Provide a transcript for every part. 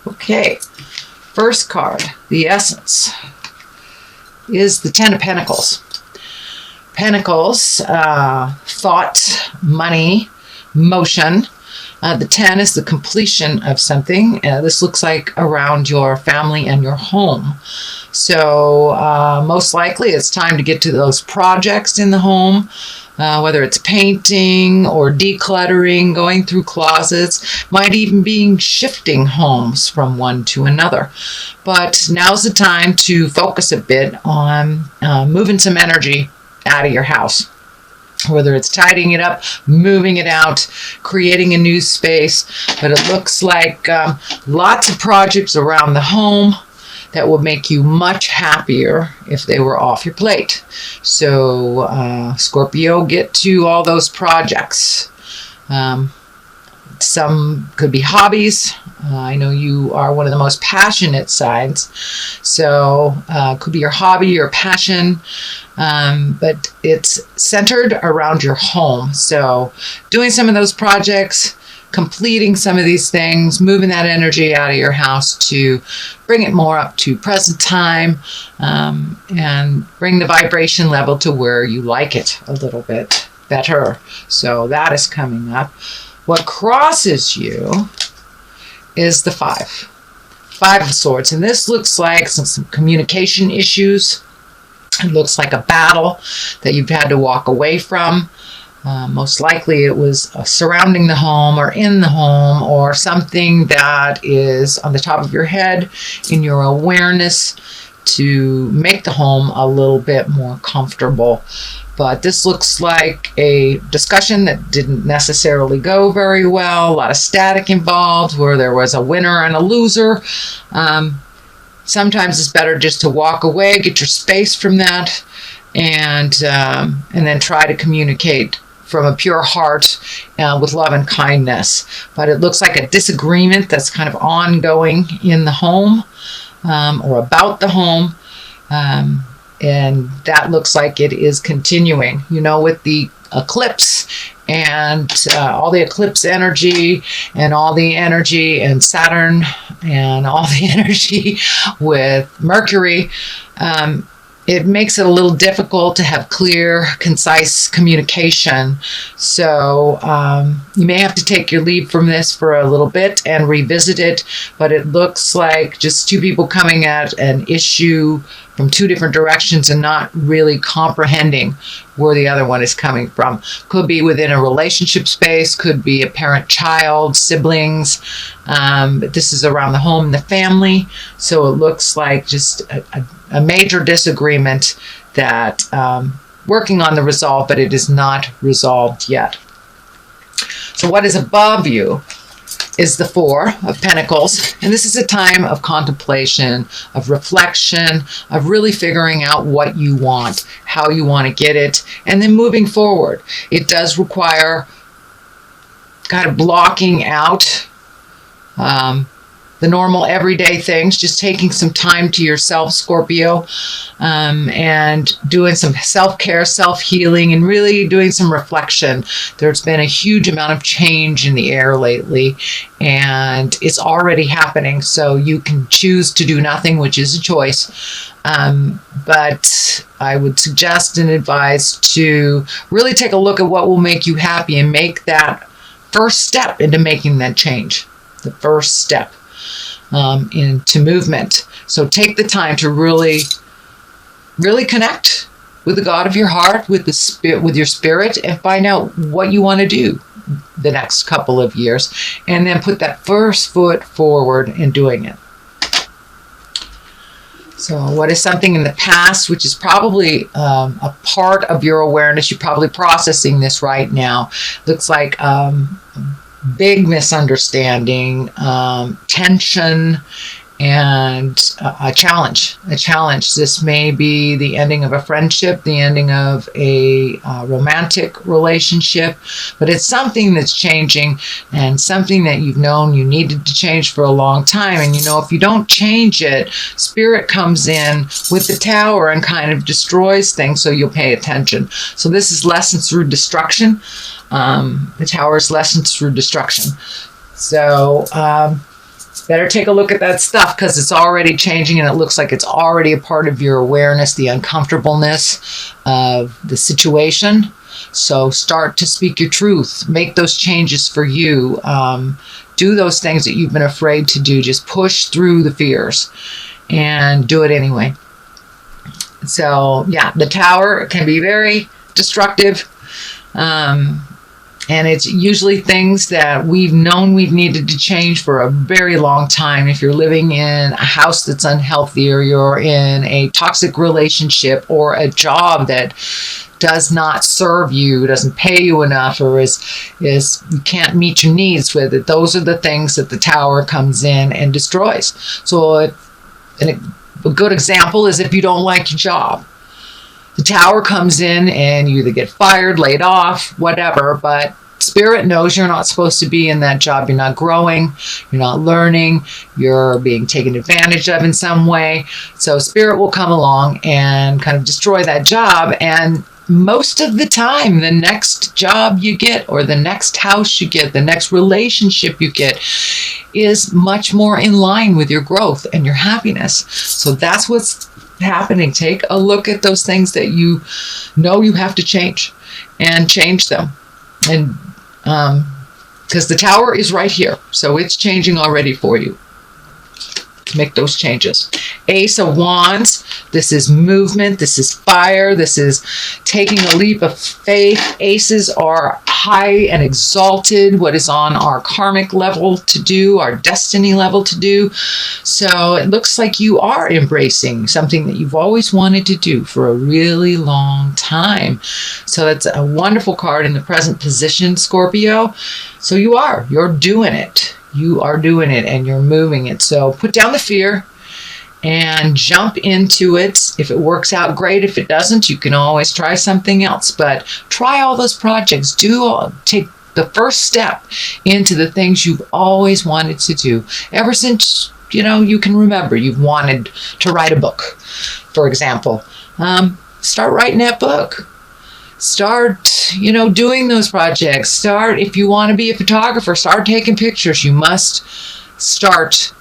Okay, first card, the essence, is the Ten of Pentacles. Pentacles, thought, money, motion. The 10 is the completion of something. This looks like around your family and your home. So most likely it's time to get to those projects in the home, whether it's painting or decluttering, going through closets, might even be shifting homes from one to another. But now's the time to focus a bit on moving some energy out of your house. Whether it's tidying it up, moving it out, creating a new space. But it looks like lots of projects around the home that will make you much happier if they were off your plate. So, Scorpio, get to all those projects. Some could be hobbies. I know you are one of the most passionate signs. So, could be your hobby, your passion. But it's centered around your home. So doing some of those projects, completing some of these things, moving that energy out of your house to bring it more up to present time, and bring the vibration level to where you like it a little bit better. So that is coming up. What crosses you is the Five of Swords. And this looks like some communication issues. It looks like a battle that you've had to walk away from. Most likely it was surrounding the home or in the home, or something that is on the top of your head in your awareness to make the home a little bit more comfortable. But this looks like a discussion that didn't necessarily go very well. A lot of static involved where there was a winner and a loser. Sometimes it's better just to walk away, get your space from that, and then try to communicate from a pure heart with love and kindness. But it looks like a disagreement that's kind of ongoing in the home, or about the home, and that looks like it is continuing. You know, with the eclipse and all the eclipse energy and all the energy and Saturn and all the energy with Mercury, it makes it a little difficult to have clear, concise communication. So you may have to take your leave from this for a little bit and revisit it. But it looks like just two people coming at an issue from two different directions and not really comprehending where the other one is coming from. Could be within a relationship space, could be a parent-child, siblings. But this is around the home and the family. So it looks like just a major disagreement that working on the resolve, but it is not resolved yet. So what is above you is the Four of Pentacles. And this is a time of contemplation, of reflection, of really figuring out what you want, how you want to get it, and then moving forward. It does require kind of blocking out the normal everyday things, just taking some time to yourself, Scorpio, and doing some self-care, self-healing, and really doing some reflection. There's been a huge amount of change in the air lately, and it's already happening. So you can choose to do nothing, which is a choice. But I would suggest and advise to really take a look at what will make you happy and make that first step into making that change. The first step into movement. So take the time to really connect with the God of your heart, with the spirit, with your spirit, and find out what you want to do the next couple of years, and then put that first foot forward in doing it. So what is something in the past, which is probably a part of your awareness, you're probably processing this right now. Looks like big misunderstanding, tension, and a challenge. This may be the ending of a friendship, the ending of a romantic relationship, but it's something that's changing and something that you've known you needed to change for a long time. And you know, if you don't change it, Spirit comes in with the Tower and kind of destroys things, so you'll pay attention. So this is lessons through destruction. The Tower is lessons through destruction. So better take a look at that stuff, because it's already changing and it looks like it's already a part of your awareness, the uncomfortableness of the situation. So start to speak your truth. Make those changes for you. Do those things that you've been afraid to do. Just push through the fears and do it anyway. So yeah, the Tower can be very destructive. And it's usually things that we've known we've needed to change for a very long time. If you're living in a house that's unhealthy, or you're in a toxic relationship, or a job that does not serve you, doesn't pay you enough, or is you can't meet your needs with it, those are the things that the Tower comes in and destroys. So a good example is if you don't like your job. The Tower comes in and you either get fired, laid off, whatever, but Spirit knows you're not supposed to be in that job. You're not growing, you're not learning, you're being taken advantage of in some way. So Spirit will come along and kind of destroy that job. And most of the time, the next job you get, or the next house you get, the next relationship you get, is much more in line with your growth and your happiness. So that's what's happening. Take a look at those things that you know you have to change, and change them. And because the Tower is right here, so it's changing already for you. Make those changes. Ace of Wands. This is movement. This is fire. This is taking a leap of faith. Aces are high and exalted, what is on our karmic level to do, our destiny level to do. So it looks like you are embracing something that you've always wanted to do for a really long time. So that's a wonderful card in the present position, Scorpio. So you're doing it. You are doing it and you're moving it. So put down the fear and jump into it. If it works out, great. If it doesn't, you can always try something else. But try all those projects. Take the first step into the things you've always wanted to do. Ever since, you can remember, you've wanted to write a book, for example. Start writing that book. Start, doing those projects. If you want to be a photographer, start taking pictures. You must start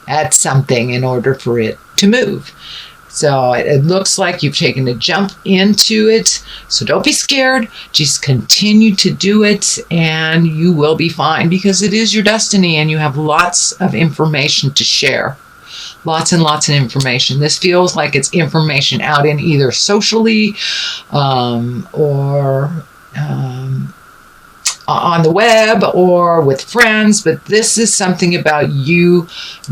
at something in order for it to move. So it looks like you've taken a jump into it. So don't be scared. Just continue to do it and you will be fine, because it is your destiny and you have lots of information to share. Lots and lots of information. This feels like it's information out in either socially or on the web or with friends, but this is something about you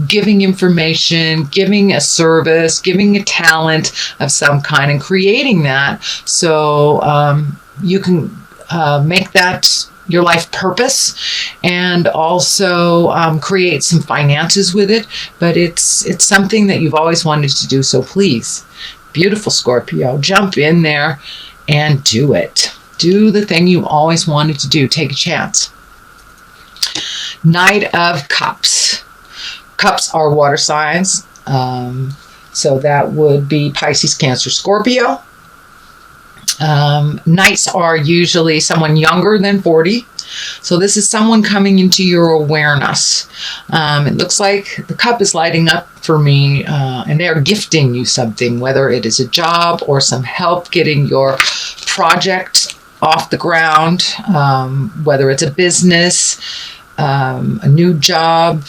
giving information, giving a service, giving a talent of some kind, and creating that so you can make that your life purpose, and also create some finances with it. But it's something that you've always wanted to do. So please, beautiful Scorpio, jump in there and do it. Do the thing you always wanted to do. Take a chance. Knight of Cups. Cups are water signs. So that would be Pisces, Cancer, Scorpio. Knights are usually someone younger than 40. So this is someone coming into your awareness. It looks like the cup is lighting up for me, and they're gifting you something, whether it is a job or some help getting your project off the ground, whether it's a business, a new job.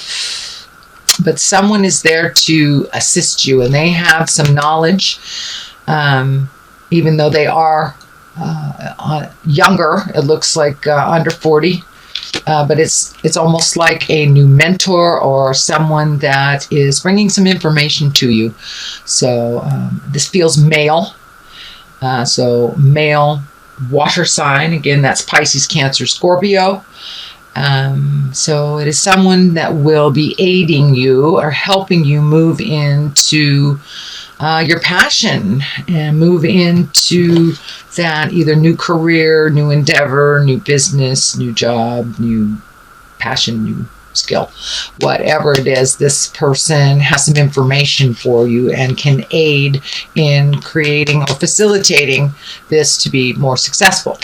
But someone is there to assist you, and they have some knowledge, even though they are younger. It looks like under 40, but it's almost like a new mentor or someone that is bringing some information to you. So this feels male. So male water sign. Again, that's Pisces, Cancer, Scorpio. So it is someone that will be aiding you or helping you move into your passion and move into that either new career, new endeavor, new business, new job, new passion, new skill. Whatever it is, this person has some information for you and can aid in creating or facilitating this to be more successful.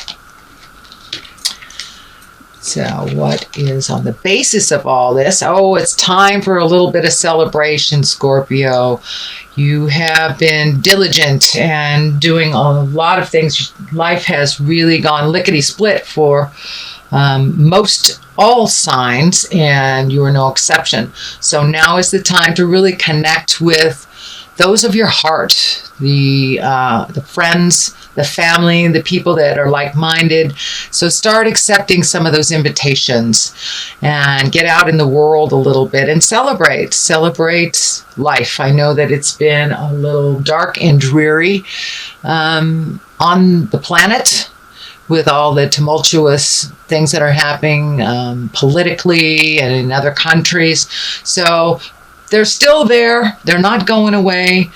So what is on the basis of all this? Oh, it's time for a little bit of celebration, Scorpio. You have been diligent and doing a lot of things. Life has really gone lickety-split for most all signs, and you are no exception. So now is the time to really connect with those of your heart, the friends, the family, the people that are like-minded. So start accepting some of those invitations and get out in the world a little bit and celebrate life. I know that it's been a little dark and dreary on the planet with all the tumultuous things that are happening politically and in other countries. So they're still there. They're not going away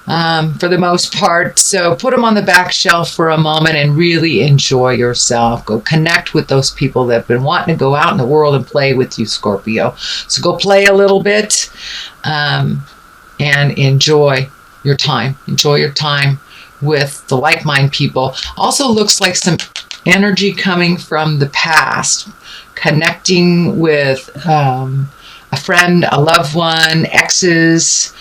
for the most part. So put them on the back shelf for a moment and really enjoy yourself. Go connect with those people that have been wanting to go out in the world and play with you, Scorpio. So go play a little bit and enjoy your time. Enjoy your time with the like-minded people. Also looks like some energy coming from the past, connecting with a friend, a loved one, exes,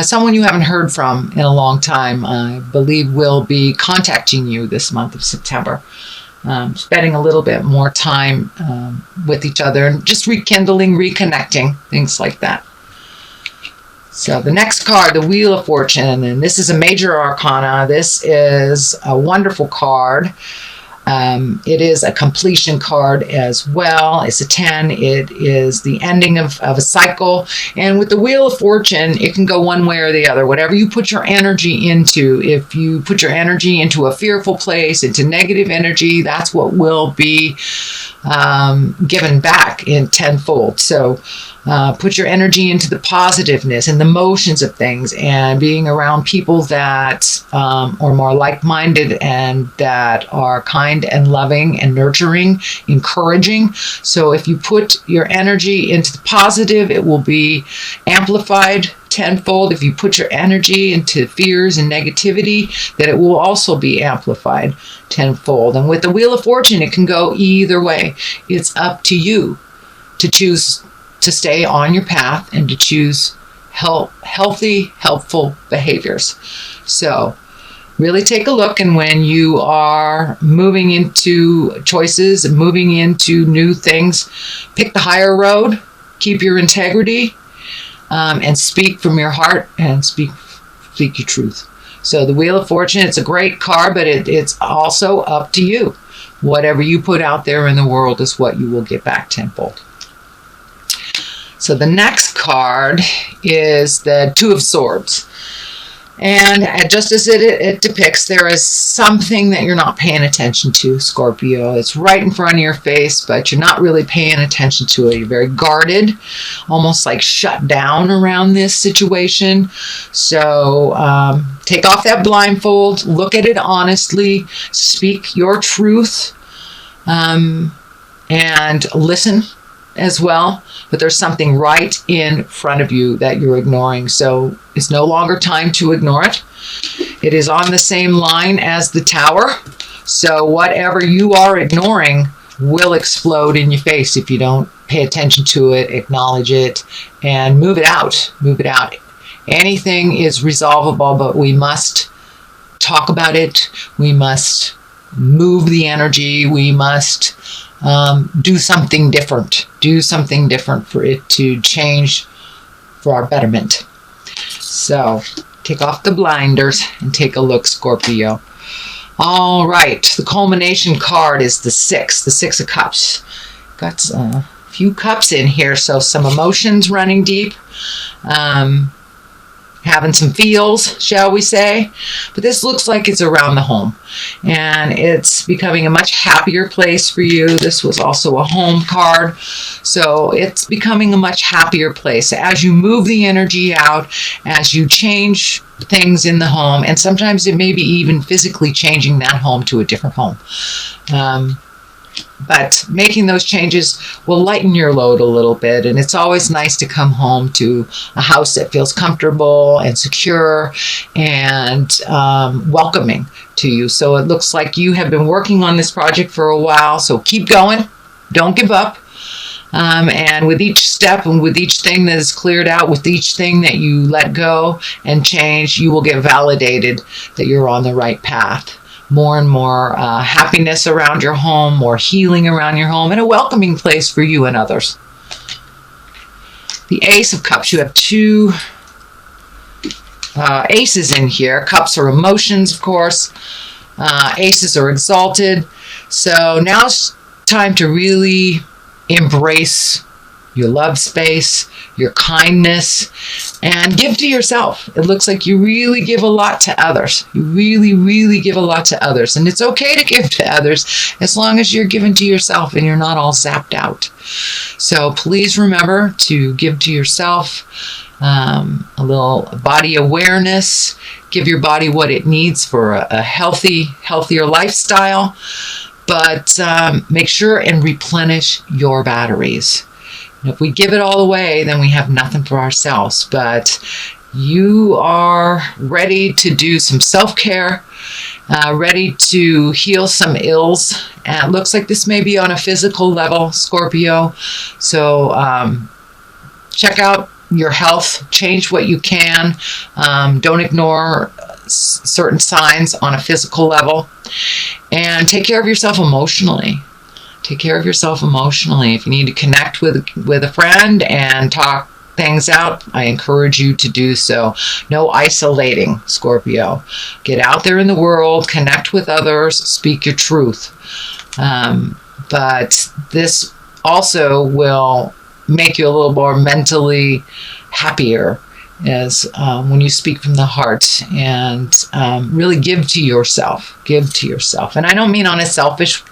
someone you haven't heard from in a long time, I believe will be contacting you this month of September. Spending a little bit more time with each other and just rekindling, reconnecting, things like that. So the next card, the Wheel of Fortune, and this is a major arcana. This is a wonderful card. It is a completion card as well. It's a 10. It is the ending of a cycle. And with the Wheel of Fortune, it can go one way or the other. Whatever you put your energy into, if you put your energy into a fearful place, into negative energy, that's what will be given back in tenfold. So put your energy into the positiveness and the motions of things and being around people that are more like-minded and that are kind and loving and nurturing, encouraging. So if you put your energy into the positive, it will be amplified tenfold. If you put your energy into fears and negativity, that it will also be amplified tenfold. And with the Wheel of Fortune, it can go either way. It's up to you to choose to stay on your path and to choose healthy, helpful behaviors. So really take a look, and when you are moving into choices and moving into new things, pick the higher road, keep your integrity, and speak from your heart and speak your truth. So the Wheel of Fortune, it's a great card, but it's also up to you. Whatever you put out there in the world is what you will get back tenfold. So the next card is the Two of Swords. And just as it depicts, there is something that you're not paying attention to, Scorpio. It's right in front of your face, but you're not really paying attention to it. You're very guarded, almost like shut down around this situation. So take off that blindfold, look at it honestly, speak your truth, and listen as well. But there's something right in front of you that you're ignoring. So it's no longer time to ignore it. It is on the same line as the Tower. So whatever you are ignoring will explode in your face if you don't pay attention to it, acknowledge it, and move it out. Move it out. Anything is resolvable, but we must talk about it. We must move the energy. We must do something different. Do something different for it to change for our betterment. So take off the blinders and take a look, Scorpio. All right. The culmination card is the Six of Cups. Got a few cups in here, so some emotions running deep. Having some feels, shall we say. But this looks like it's around the home. And it's becoming a much happier place for you. This was also a home card. So it's becoming a much happier place. As you move the energy out, as you change things in the home, and sometimes it may be even physically changing that home to a different home. But making those changes will lighten your load a little bit. And it's always nice to come home to a house that feels comfortable and secure and welcoming to you. So it looks like you have been working on this project for a while. So keep going. Don't give up. And with each step and with each thing that is cleared out, with each thing that you let go and change, you will get validated that you're on the right path. More and more happiness around your home, more healing around your home, and a welcoming place for you and others. The Ace of Cups, you have two aces in here. Cups are emotions, of course. Aces are exalted. So now it's time to really embrace your love space, your kindness, and give to yourself. It looks like you really give a lot to others. You really, really give a lot to others. And it's okay to give to others as long as you're giving to yourself and you're not all zapped out. So please remember to give to yourself. A little body awareness. Give your body what it needs for a healthier lifestyle. But make sure and replenish your batteries. And if we give it all away, then we have nothing for ourselves. But you are ready to do some self-care, ready to heal some ills. And it looks like this may be on a physical level, Scorpio. So check out your health, change what you can. Don't ignore certain signs on a physical level. And take care of yourself emotionally. Take care of yourself emotionally. If you need to connect with a friend and talk things out, I encourage you to do so. No isolating, Scorpio. Get out there in the world, connect with others, speak your truth. But this also will make you a little more mentally happier as when you speak from the heart and really give to yourself. Give to yourself. And I don't mean on a selfish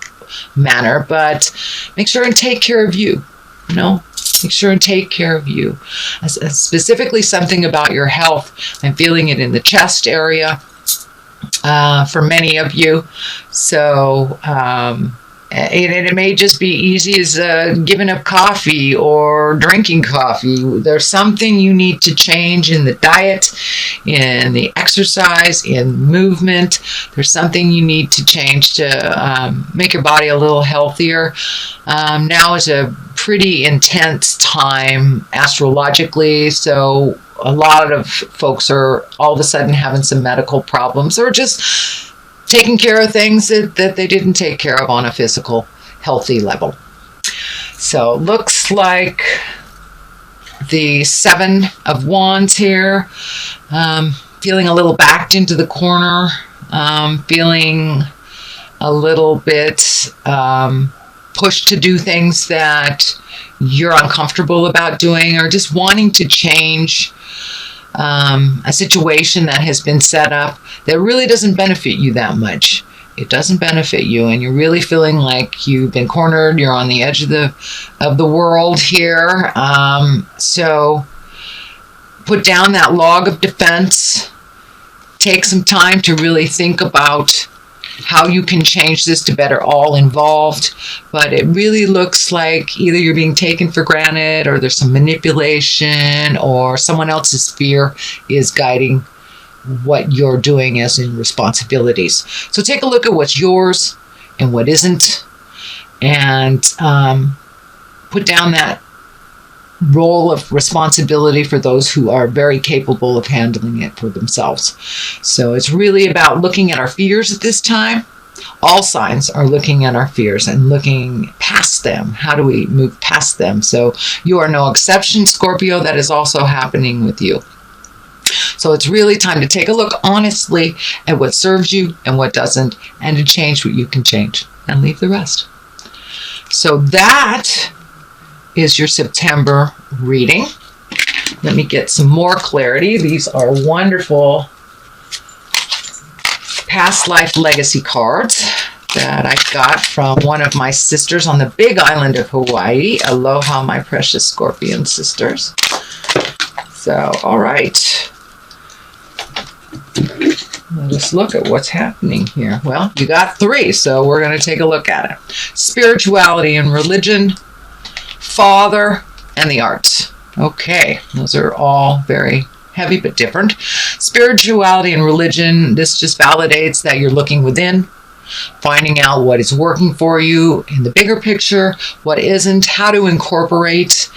manner, but make sure and take care of you. You know, make sure and take care of you. Specifically something about your health. I'm feeling it in the chest area for many of you. So it may just be easy as giving up coffee or drinking coffee. There's something you need to change in the diet, in the exercise, in movement. There's something you need to change to make your body a little healthier. Now is a pretty intense time astrologically, so a lot of folks are all of a sudden having some medical problems or just taking care of things that they didn't take care of on a physical, healthy level. So looks like the Seven of Wands here. Feeling a little backed into the corner. Feeling a little bit pushed to do things that you're uncomfortable about doing, or just wanting to change a situation that has been set up that really doesn't benefit you that much. It doesn't benefit you, and you're really feeling like you've been cornered. You're on the edge of the world here. So put down that log of defense. Take some time to really think about how you can change this to better all involved. But it really looks like either you're being taken for granted, or there's some manipulation, or someone else's fear is guiding what you're doing as in responsibilities. So take a look at what's yours and what isn't, and put down that role of responsibility for those who are very capable of handling it for themselves. So it's really about looking at our fears at this time. All signs are looking at our fears and looking past them. How do we move past them? So you are no exception, Scorpio. That is also happening with you. So it's really time to take a look honestly at what serves you and what doesn't, and to change what you can change and leave the rest. So that is your September reading. Let me get some more clarity. These are wonderful past life legacy cards that I got from one of my sisters on the big island of Hawaii. Aloha, my precious Scorpion sisters. So, all right. Let us look at what's happening here. Well, you got 3, so we're going to take a look at it. Spirituality and religion, Father, and the arts. Okay, those are all very heavy but different. Spirituality and religion, this just validates that you're looking within. finding out what is working for you in the bigger picture, what isn't, how to incorporate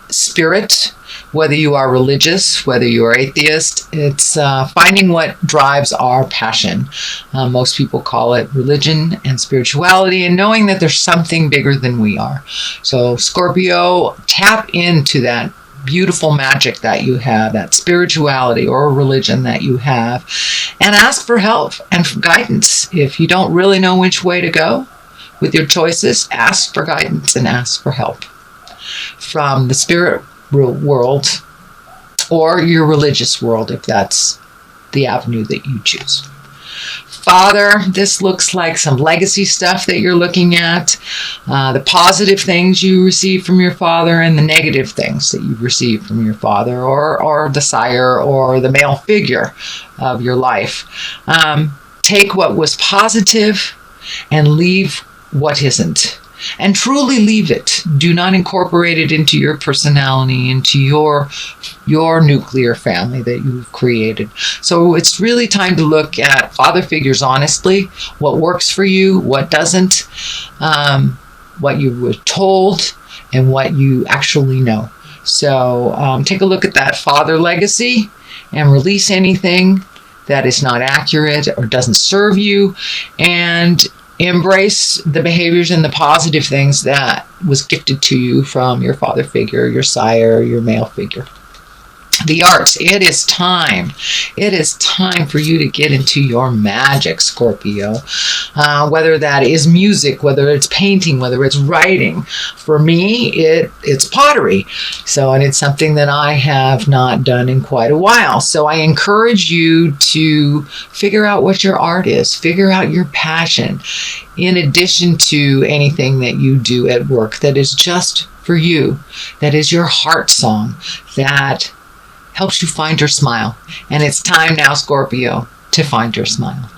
spirit, whether you are religious, whether you are atheist. It's finding what drives our passion. Most people call it religion and spirituality, and knowing that there's something bigger than we are. So Scorpio, tap into that beautiful magic that you have, that spirituality or religion that you have, and ask for help and for guidance. If you don't really know which way to go with your choices, ask for guidance and ask for help from the spirit world or your religious world, if that's the avenue that you choose. Father, this looks like some legacy stuff that you're looking at, the positive things you receive from your father and the negative things that you've received from your father or the sire or the male figure of your life. Take what was positive and leave what isn't. And truly leave it. Do not incorporate it into your personality, into your nuclear family that you've created. So it's really time to look at father figures honestly, what works for you, what doesn't, what you were told, and what you actually know. So take a look at that father legacy and release anything that is not accurate or doesn't serve you, and embrace the behaviors and the positive things that was gifted to you from your father figure, your sire, your male figure. The arts, it is time. It is time for you to get into your magic, Scorpio. Whether that is music, whether it's painting, whether it's writing. For me, it's pottery. And it's something that I have not done in quite a while. So I encourage you to figure out what your art is. Figure out your passion. In addition to anything that you do at work that is just for you. That is your heart song. That helps you find your smile. And it's time now, Scorpio, to find your smile.